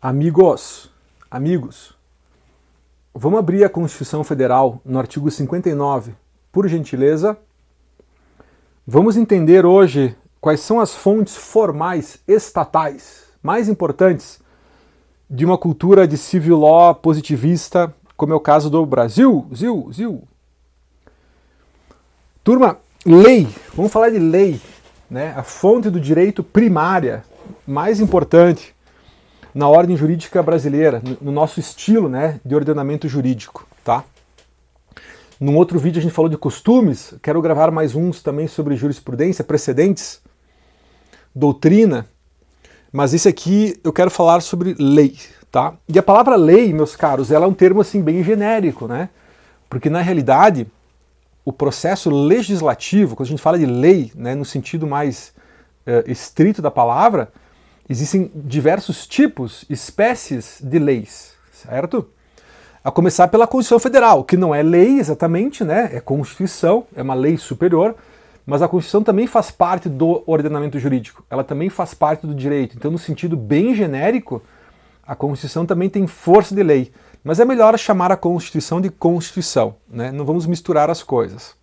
Amigos, vamos abrir a Constituição Federal no artigo 59, por gentileza. Vamos entender hoje quais são as fontes formais estatais mais importantes de uma cultura de civil law positivista, como é o caso do Brasil. Turma, lei, vamos falar de lei, né? A fonte do direito primária mais importante na ordem jurídica brasileira, no nosso estilo, né, de ordenamento jurídico, tá? Num outro vídeo a gente falou de costumes, quero gravar mais uns também sobre jurisprudência, precedentes, doutrina, mas esse aqui eu quero falar sobre lei, tá? E a palavra lei, meus caros, ela é um termo assim bem genérico, né? Porque na realidade o processo legislativo, quando a gente fala de lei, né, no sentido mais estrito da palavra, existem diversos tipos, espécies de leis, certo? A começar pela Constituição Federal, que não é lei exatamente, né? É Constituição, é uma lei superior, mas a Constituição também faz parte do ordenamento jurídico, ela também faz parte do direito. Então, no sentido bem genérico, a Constituição também tem força de lei. Mas é melhor chamar a Constituição de Constituição, né? Não vamos misturar as coisas.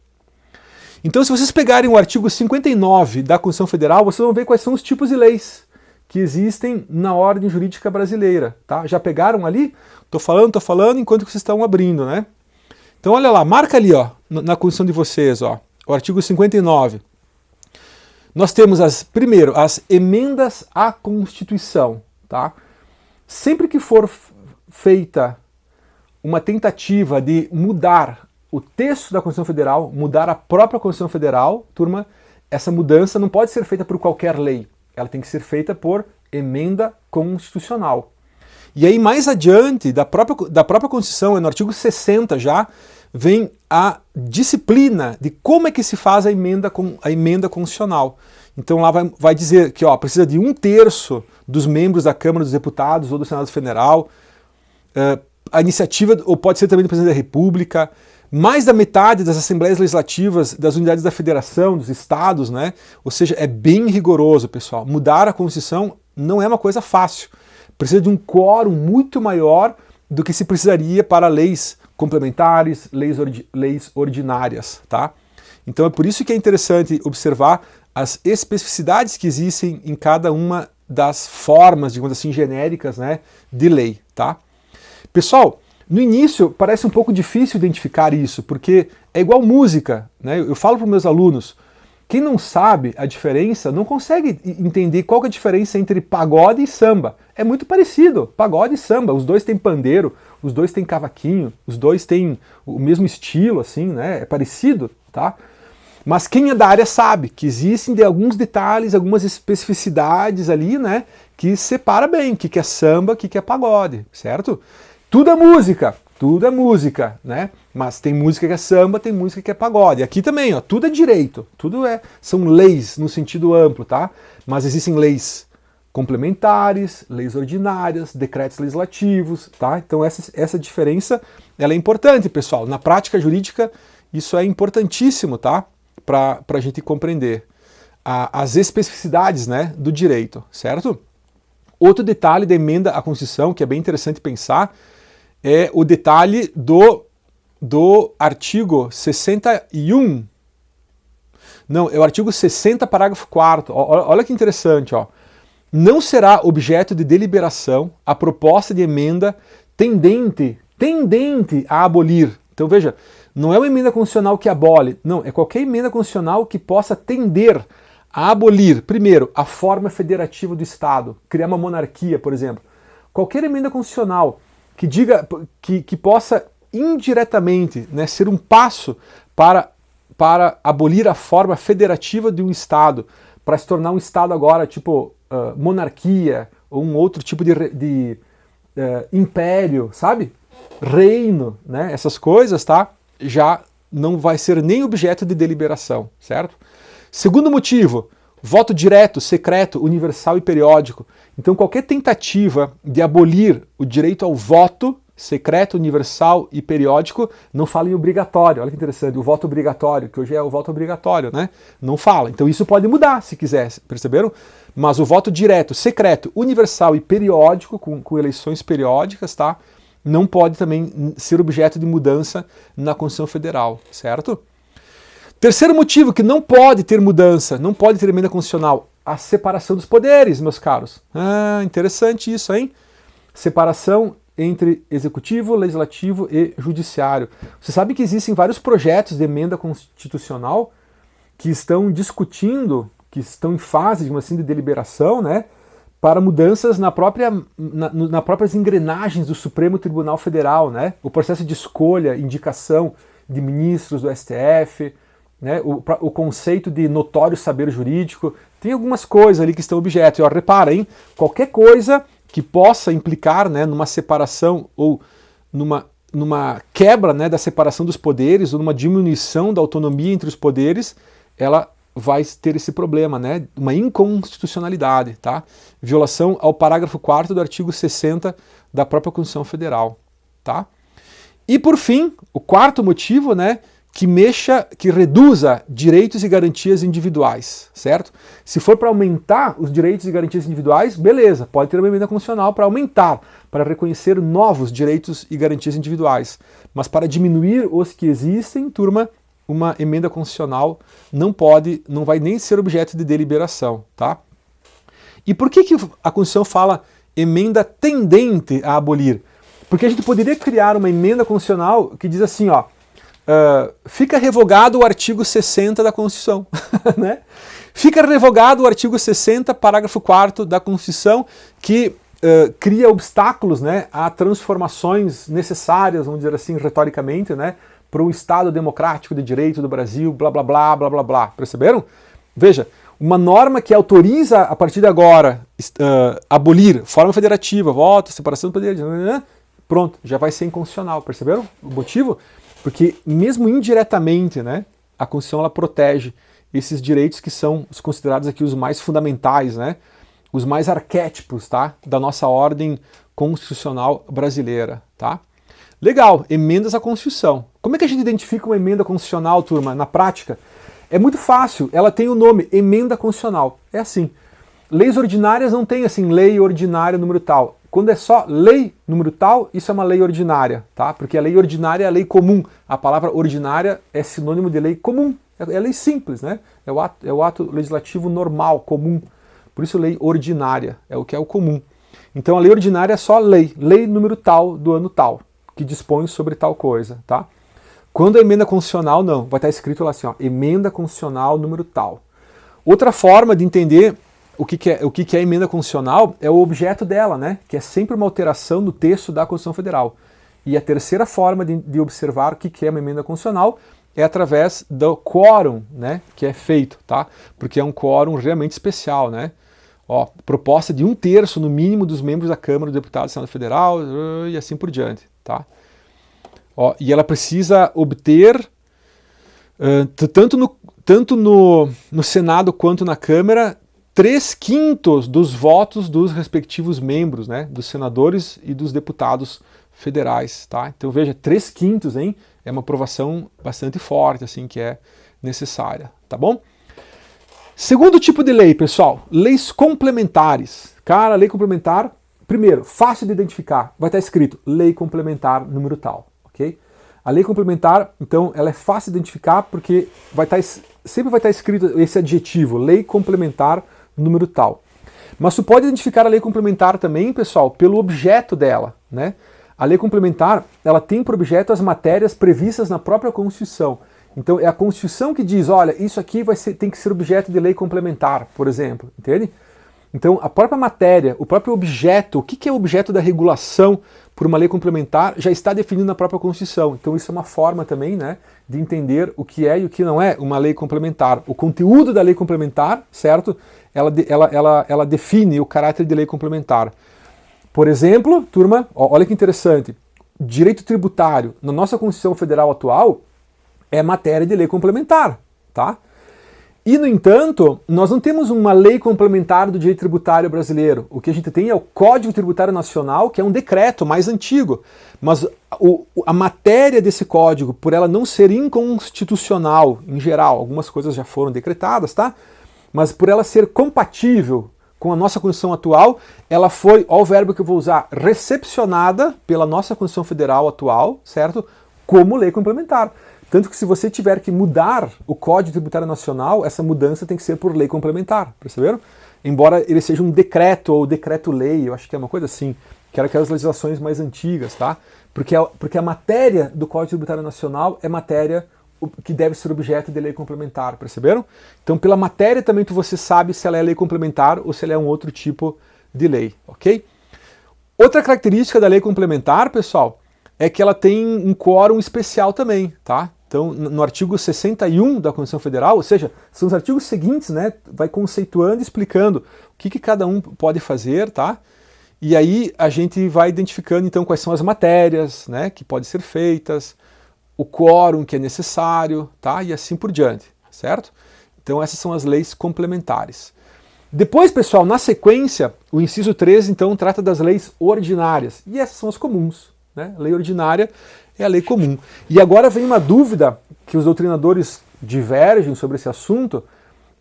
Então, se vocês pegarem o artigo 59 da Constituição Federal, vocês vão ver quais são os tipos de leis que existem na ordem jurídica brasileira, tá? Já pegaram ali? Tô falando enquanto vocês estão abrindo, né? Então olha lá, marca ali, ó, na Constituição de vocês, ó, o artigo 59. Nós temos primeiro, as emendas à Constituição, tá? Sempre que for feita uma tentativa de mudar o texto da Constituição Federal, mudar a própria Constituição Federal, turma, essa mudança não pode ser feita por qualquer lei. Ela tem que ser feita por emenda constitucional. E aí mais adiante, da própria Constituição, no artigo 60 já, vem a disciplina de como é que se faz a emenda constitucional. Então lá vai dizer que precisa de 1/3 dos membros da Câmara dos Deputados ou do Senado Federal, a iniciativa, ou pode ser também do Presidente da República, mais da metade das assembleias legislativas das unidades da federação, dos estados, né? Ou seja, é bem rigoroso, pessoal. Mudar a Constituição não é uma coisa fácil. Precisa de um quórum muito maior do que se precisaria para leis complementares, leis ordinárias, tá? Então é por isso que é interessante observar as especificidades que existem em cada uma das formas, digamos assim, genéricas, né, de lei, tá? Pessoal, no início parece um pouco difícil identificar isso, porque é igual música, né? Eu falo para os meus alunos, quem não sabe a diferença não consegue entender qual que é a diferença entre pagode e samba. É muito parecido, pagode e samba, os dois têm pandeiro, os dois têm cavaquinho, os dois têm o mesmo estilo, assim, né? É parecido, tá? Mas quem é da área sabe que existem alguns detalhes, algumas especificidades ali, né? Que separa bem o que é samba, o que é pagode, certo? Tudo é música, né? Mas tem música que é samba, tem música que é pagode. Aqui também, ó, tudo é direito, são leis no sentido amplo, tá? Mas existem leis complementares, leis ordinárias, decretos legislativos, tá? Então essa diferença, ela é importante, pessoal. Na prática jurídica, isso é importantíssimo, tá? Para a gente compreender as especificidades, né, do direito, certo? Outro detalhe da emenda à Constituição, que é bem interessante pensar, é o detalhe do artigo 61. Não, é o artigo 60, parágrafo 4º. Olha que interessante, ó. Não será objeto de deliberação a proposta de emenda tendente a abolir. Então veja, não é uma emenda constitucional que abole, não, é qualquer emenda constitucional que possa tender a abolir, primeiro, a forma federativa do Estado, criar uma monarquia, por exemplo. Qualquer emenda constitucional que diga que possa indiretamente, né, ser um passo para abolir a forma federativa de um Estado, para se tornar um Estado agora tipo monarquia ou um outro tipo de império, sabe? Reino, né? Essas coisas, tá? Já não vai ser nem objeto de deliberação, certo? Segundo motivo, voto direto, secreto, universal e periódico. Então qualquer tentativa de abolir o direito ao voto, secreto, universal e periódico, não fala em obrigatório. Olha que interessante, o voto obrigatório, que hoje é o voto obrigatório, né? Não fala. Então isso pode mudar se quiser, perceberam? Mas o voto direto, secreto, universal e periódico, com eleições periódicas, tá? Não pode também ser objeto de mudança na Constituição Federal, certo? Terceiro motivo que não pode ter mudança, não pode ter emenda constitucional, a separação dos poderes, meus caros. Ah, interessante isso, hein? Separação entre executivo, legislativo e judiciário. Você sabe que existem vários projetos de emenda constitucional que estão discutindo, que estão em fase de deliberação, né, para mudanças nas próprias engrenagens do Supremo Tribunal Federal, né? O processo de escolha, indicação de ministros do STF, né, o conceito de notório saber jurídico, tem algumas coisas ali que estão objeto. E ó, repara, hein, qualquer coisa que possa implicar, né, numa separação ou numa quebra, né, da separação dos poderes ou numa diminuição da autonomia entre os poderes, ela vai ter esse problema, né, uma inconstitucionalidade, tá? Violação ao parágrafo 4º do artigo 60 da própria Constituição Federal, tá? E por fim, o quarto motivo, né, que reduza direitos e garantias individuais, certo? Se for para aumentar os direitos e garantias individuais, beleza, pode ter uma emenda constitucional para aumentar, para reconhecer novos direitos e garantias individuais. Mas para diminuir os que existem, turma, uma emenda constitucional não vai nem ser objeto de deliberação, tá? E por que a Constituição fala emenda tendente a abolir? Porque a gente poderia criar uma emenda constitucional que diz assim, ó, fica revogado o artigo 60 da Constituição, né? Fica revogado o artigo 60, parágrafo 4º da Constituição, que cria obstáculos, né, a transformações necessárias, vamos dizer assim, retoricamente, né, para o Estado democrático de direito do Brasil, blá, blá, blá, blá, blá, blá. Perceberam? Veja, uma norma que autoriza, a partir de agora, abolir forma federativa, voto, separação do poder, pronto, já vai ser inconstitucional, perceberam o motivo? Porque mesmo indiretamente, né, a Constituição ela protege esses direitos que são os considerados aqui os mais fundamentais, né, os mais arquétipos, tá, da nossa ordem constitucional brasileira, tá? Legal, emendas à Constituição. Como é que a gente identifica uma emenda constitucional, turma, na prática? É muito fácil, ela tem o nome emenda constitucional. É assim. Leis ordinárias não tem assim, lei ordinária número tal. Quando é só lei número tal, isso é uma lei ordinária, tá? Porque a lei ordinária é a lei comum. A palavra ordinária é sinônimo de lei comum. É lei simples, né? É o ato legislativo normal, comum. Por isso lei ordinária, é o que é o comum. Então a lei ordinária é só lei número tal do ano tal, que dispõe sobre tal coisa, tá? Quando a emenda constitucional, não, vai estar escrito lá assim, ó, emenda constitucional número tal. Outra forma de entender o que é emenda constitucional é o objeto dela, né? Que é sempre uma alteração no texto da Constituição Federal. E a terceira forma de observar o que é uma emenda constitucional é através do quórum, né? Que é feito, tá? Porque é um quórum realmente especial, né? Ó, proposta de 1/3 no mínimo dos membros da Câmara dos Deputados do Senado Federal e assim por diante, tá? Ó, e ela precisa obter, tanto no Senado quanto na Câmara, 3/5 dos votos dos respectivos membros, né, dos senadores e dos deputados federais, tá? Então veja, 3/5, hein? É uma aprovação bastante forte, assim, que é necessária, tá bom? Segundo tipo de lei, pessoal, leis complementares. Cara, lei complementar, primeiro, fácil de identificar, vai estar escrito lei complementar número tal, ok? A lei complementar, então, ela é fácil de identificar porque sempre vai estar escrito esse adjetivo, lei complementar número tal. Mas tu pode identificar a lei complementar também, pessoal, pelo objeto dela, né? A lei complementar, ela tem por objeto as matérias previstas na própria Constituição. Então é a Constituição que diz, olha, isso aqui tem que ser objeto de lei complementar, por exemplo, entende? Então a própria matéria, o próprio objeto, o que é o objeto da regulação por uma lei complementar já está definido na própria Constituição. Então isso é uma forma também, né, de entender o que é e o que não é uma lei complementar. O conteúdo da lei complementar, certo? Ela define o caráter de lei complementar. Por exemplo, turma, olha que interessante, direito tributário na nossa Constituição Federal atual é matéria de lei complementar, tá? E, no entanto, nós não temos uma lei complementar do direito tributário brasileiro. O que a gente tem é o Código Tributário Nacional, que é um decreto mais antigo. Mas a matéria desse código, por ela não ser inconstitucional em geral, algumas coisas já foram decretadas, tá? Mas por ela ser compatível com a nossa Constituição atual, ela foi, ó o verbo que eu vou usar, recepcionada pela nossa Constituição Federal atual, certo? Como lei complementar. Tanto que se você tiver que mudar o Código Tributário Nacional, essa mudança tem que ser por lei complementar, perceberam? Embora ele seja um decreto ou decreto-lei, eu acho que é uma coisa assim, que era aquelas legislações mais antigas, tá? Porque a matéria do Código Tributário Nacional é matéria que deve ser objeto de lei complementar, perceberam? Então pela matéria também você sabe se ela é lei complementar ou se ela é um outro tipo de lei, ok? Outra característica da lei complementar, pessoal, é que ela tem um quórum especial também, tá? Então, no artigo 61 da Constituição Federal, ou seja, são os artigos seguintes, né? Vai conceituando e explicando o que cada um pode fazer, tá? E aí a gente vai identificando, então, quais são as matérias, né? Que podem ser feitas, o quórum que é necessário, tá? E assim por diante, certo? Então, essas são as leis complementares. Depois, pessoal, na sequência, o inciso 13, então, trata das leis ordinárias. E essas são as comuns, né? Lei ordinária é a lei comum. E agora vem uma dúvida que os doutrinadores divergem sobre esse assunto,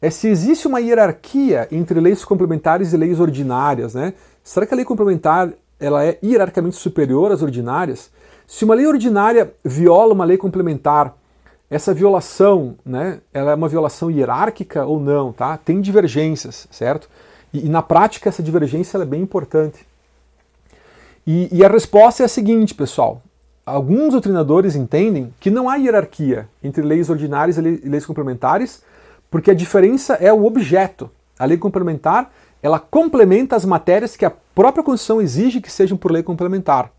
é se existe uma hierarquia entre leis complementares e leis ordinárias, né? Será que a lei complementar ela é hierarquicamente superior às ordinárias? Se uma lei ordinária viola uma lei complementar, essa violação, né, ela é uma violação hierárquica ou não, tá? Tem divergências, certo? E na prática essa divergência ela é bem importante. E a resposta é a seguinte, pessoal. Alguns doutrinadores entendem que não há hierarquia entre leis ordinárias e leis complementares, porque a diferença é o objeto. A lei complementar, ela complementa as matérias que a própria Constituição exige que sejam por lei complementar.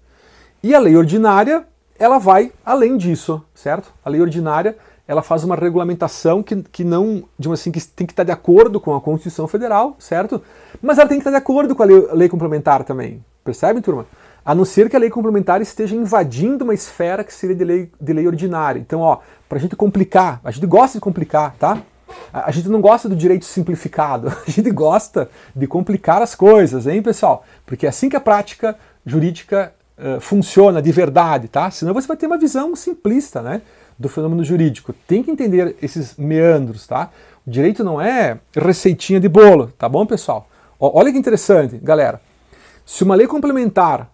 E a lei ordinária, ela vai além disso, certo? A lei ordinária, ela faz uma regulamentação que não, digamos assim, que tem que estar de acordo com a Constituição Federal, certo? Mas ela tem que estar de acordo com a lei complementar também. Percebem, turma? A não ser que a lei complementar esteja invadindo uma esfera que seria de lei ordinária. Então, ó, pra gente complicar, a gente gosta de complicar, tá? A gente não gosta do direito simplificado, a gente gosta de complicar as coisas, hein, pessoal? Porque é assim que a prática jurídica funciona de verdade, tá? Senão você vai ter uma visão simplista, né, do fenômeno jurídico. Tem que entender esses meandros, tá? O direito não é receitinha de bolo, tá bom, pessoal? Ó, olha que interessante, galera. Se uma lei complementar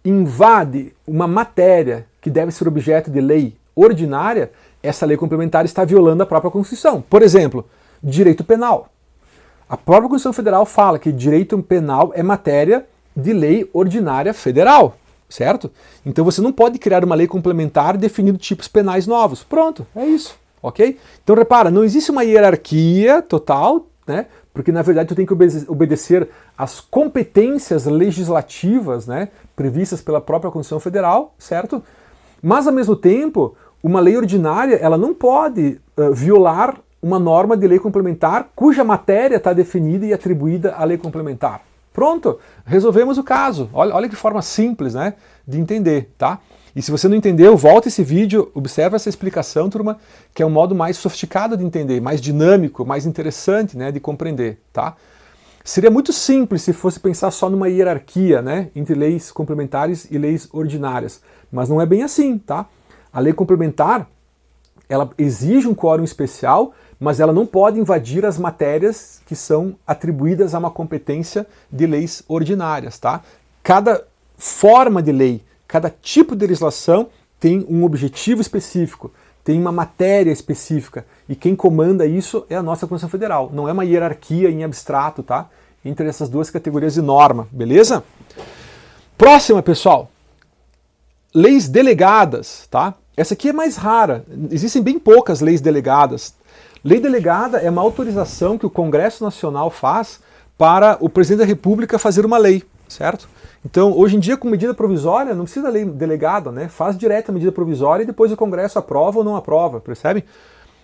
invade uma matéria que deve ser objeto de lei ordinária, essa lei complementar está violando a própria Constituição. Por exemplo, direito penal. A própria Constituição Federal fala que direito penal é matéria de lei ordinária federal, certo? Então você não pode criar uma lei complementar definindo tipos penais novos. Pronto, é isso, ok? Então repara, não existe uma hierarquia total, né? Porque na verdade tu tem que obedecer às competências legislativas, né, previstas pela própria Constituição Federal, certo? Mas ao mesmo tempo, uma lei ordinária ela não pode violar uma norma de lei complementar cuja matéria está definida e atribuída à lei complementar. Pronto, resolvemos o caso. Olha que forma simples, né, de entender, tá? E se você não entendeu, volta esse vídeo, observa essa explicação, turma, que é um modo mais sofisticado de entender, mais dinâmico, mais interessante, né, de compreender, tá? Seria muito simples se fosse pensar só numa hierarquia, né, entre leis complementares e leis ordinárias, mas não é bem assim, tá? A lei complementar, ela exige um quórum especial, mas ela não pode invadir as matérias que são atribuídas a uma competência de leis ordinárias, tá? Cada forma de lei, cada tipo de legislação tem um objetivo específico, tem uma matéria específica, e quem comanda isso é a nossa Constituição Federal. Não é uma hierarquia em abstrato, tá? Entre essas duas categorias de norma, beleza? Próxima, pessoal. Leis delegadas, tá? Essa aqui é mais rara. Existem bem poucas leis delegadas. Lei delegada é uma autorização que o Congresso Nacional faz para o presidente da República fazer uma lei, certo? Então, hoje em dia, com medida provisória, não precisa lei delegada, né? Faz direto a medida provisória e depois o Congresso aprova ou não aprova, percebe?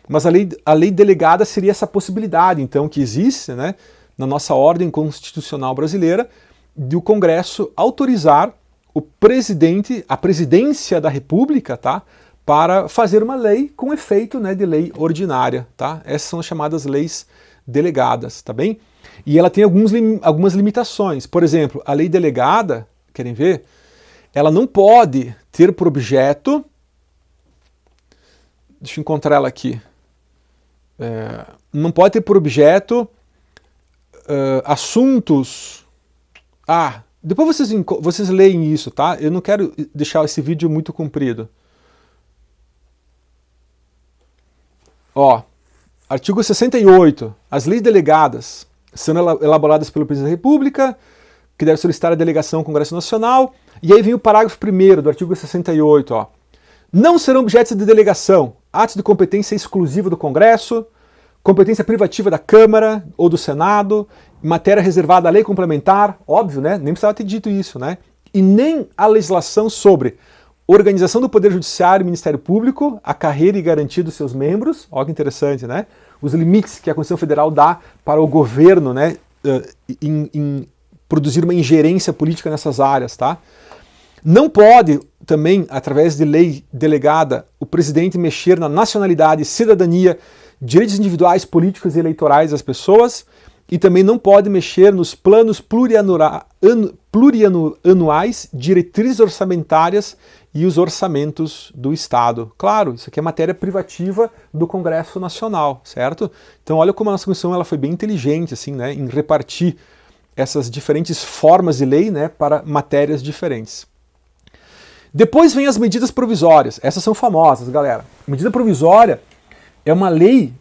Mas a lei delegada seria essa possibilidade, então, que existe, né, na nossa ordem constitucional brasileira, de o Congresso autorizar o presidente, a presidência da República, tá, para fazer uma lei com efeito, né, de lei ordinária, tá? Essas são as chamadas leis delegadas, tá bem? E ela tem algumas limitações. Por exemplo, a lei delegada, querem ver? Ela não pode ter por objeto... Deixa eu encontrar ela aqui. Não pode ter por objeto assuntos... depois vocês leem isso, tá? Eu não quero deixar esse vídeo muito comprido. Ó, artigo 68. As leis delegadas são elaboradas pelo Presidente da República, que deve solicitar a delegação ao Congresso Nacional. E aí vem o parágrafo 1º do artigo 68. Ó. Não serão objetos de delegação atos de competência exclusiva do Congresso, competência privativa da Câmara ou do Senado, matéria reservada à lei complementar, óbvio, né? Nem precisava ter dito isso, né? E nem a legislação sobre organização do Poder Judiciário e Ministério Público, a carreira e garantia dos seus membros, olha que interessante, né? Os limites que a Constituição Federal dá para o governo, né, em produzir uma ingerência política nessas áreas, tá? Não pode também, através de lei delegada, o presidente mexer na nacionalidade, cidadania, direitos individuais, políticos e eleitorais das pessoas, e também não pode mexer nos planos plurianuais, diretrizes orçamentárias e os orçamentos do Estado. Claro, isso aqui é matéria privativa do Congresso Nacional, certo? Então olha como a nossa Constituição ela foi bem inteligente assim, né, em repartir essas diferentes formas de lei, né, para matérias diferentes. Depois vem as medidas provisórias. Essas são famosas, galera. Medida provisória é uma lei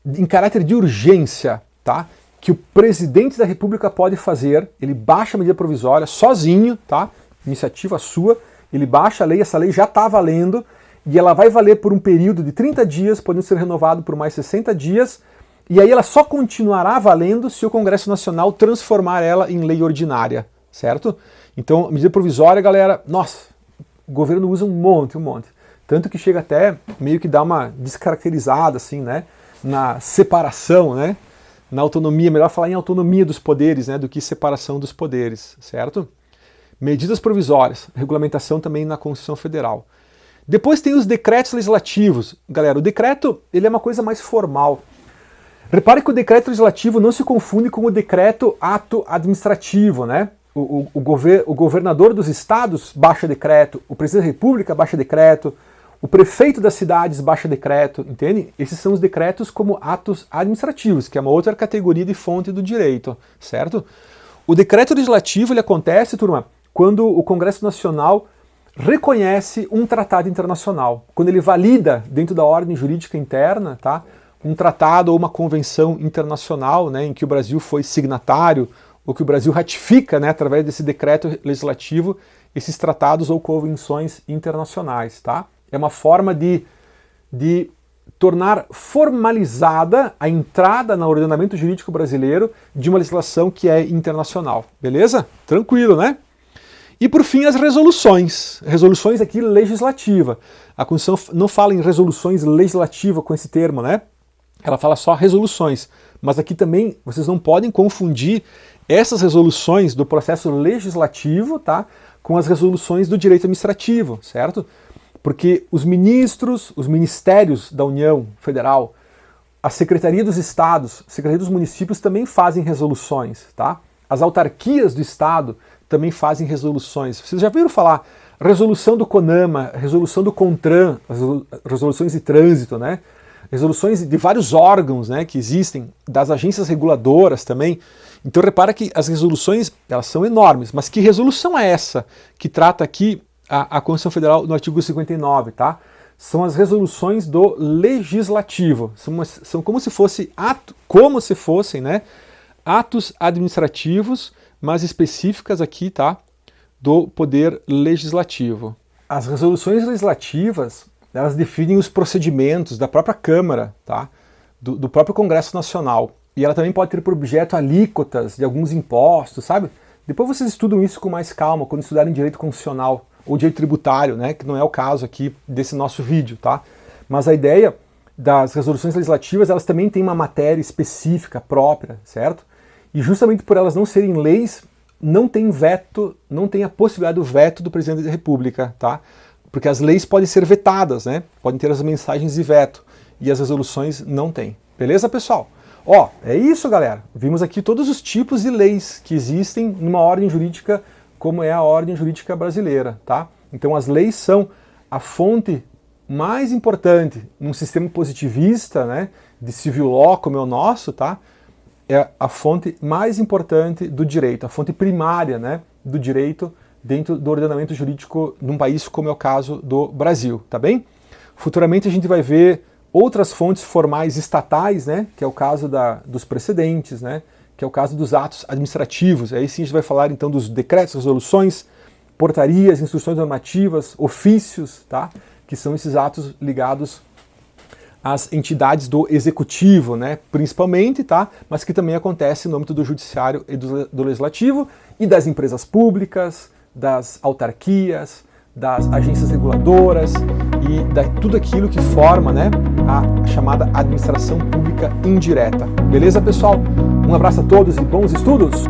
em caráter de urgência, tá? Que o presidente da República pode fazer. Ele baixa a medida provisória sozinho, tá? Iniciativa sua. Ele baixa a lei, essa lei já está valendo e ela vai valer por um período de 30 dias, podendo ser renovado por mais 60 dias. E aí ela só continuará valendo se o Congresso Nacional transformar ela em lei ordinária, certo? Então, a medida provisória, galera, nossa, o governo usa um monte. Tanto que chega até meio que dar uma descaracterizada, assim, né? Na separação, né? Na autonomia, melhor falar em autonomia dos poderes, né? Do que separação dos poderes, certo? Medidas provisórias, regulamentação também na Constituição Federal. Depois tem os decretos legislativos. Galera, o decreto, ele é uma coisa mais formal. Repare que o decreto legislativo não se confunde com o decreto ato administrativo, né? O governador dos estados baixa decreto, o presidente da República baixa decreto, o prefeito das cidades baixa decreto, entende? Esses são os decretos como atos administrativos, que é uma outra categoria de fonte do direito, certo? O decreto legislativo ele acontece, turma, quando o Congresso Nacional reconhece um tratado internacional, quando ele valida dentro da ordem jurídica interna, tá? Um tratado ou uma convenção internacional, né, em que o Brasil foi signatário, ou que o Brasil ratifica, né, através desse decreto legislativo, esses tratados ou convenções internacionais. Tá? É uma forma de tornar formalizada a entrada no ordenamento jurídico brasileiro de uma legislação que é internacional. Beleza? Tranquilo, né? E por fim as resoluções. Resoluções aqui legislativa. A Constituição não fala em resoluções legislativas com esse termo, né? Ela fala só resoluções. Mas aqui também vocês não podem confundir essas resoluções do processo legislativo, tá, com as resoluções do direito administrativo, certo? Porque os ministros, os ministérios da União Federal, a Secretaria dos Estados, a Secretaria dos Municípios também fazem resoluções, tá? As autarquias do Estado também fazem resoluções. Vocês já viram falar resolução do CONAMA, resolução do CONTRAN, as resoluções de trânsito, né? Resoluções de vários órgãos, né, que existem, das agências reguladoras também. Então repara que as resoluções elas são enormes, mas que resolução é essa que trata aqui a Constituição Federal no artigo 59, tá? São as resoluções do legislativo, são como se fossem, né, atos administrativos, mas específicas aqui, tá, do poder legislativo. As resoluções legislativas elas definem os procedimentos da própria Câmara, tá? Do próprio Congresso Nacional. E ela também pode ter por objeto alíquotas de alguns impostos, sabe? Depois vocês estudam isso com mais calma, quando estudarem direito constitucional ou direito tributário, né? Que não é o caso aqui desse nosso vídeo, tá? Mas a ideia das resoluções legislativas, elas também têm uma matéria específica própria, certo? E justamente por elas não serem leis, não tem veto, não tem a possibilidade do veto do presidente da República, tá? Porque as leis podem ser vetadas, né? Podem ter as mensagens de veto e as resoluções não têm. Beleza, pessoal? Ó, é isso, galera. Vimos aqui todos os tipos de leis que existem numa ordem jurídica como é a ordem jurídica brasileira, tá? Então as leis são a fonte mais importante num sistema positivista, né, de civil law como é o nosso, tá? É a fonte mais importante do direito, a fonte primária, né, do direito dentro do ordenamento jurídico de um país como é o caso do Brasil, tá bem? Futuramente a gente vai ver outras fontes formais estatais, né, que é o caso dos precedentes, né, que é o caso dos atos administrativos. Aí sim a gente vai falar então dos decretos, resoluções, portarias, instruções normativas, ofícios, tá, que são esses atos ligados às entidades do executivo, né, principalmente, tá, mas que também acontece no âmbito do judiciário e do legislativo e das empresas públicas, das autarquias, das agências reguladoras e tudo aquilo que forma, né, a chamada administração pública indireta. Beleza, pessoal? Um abraço a todos e bons estudos!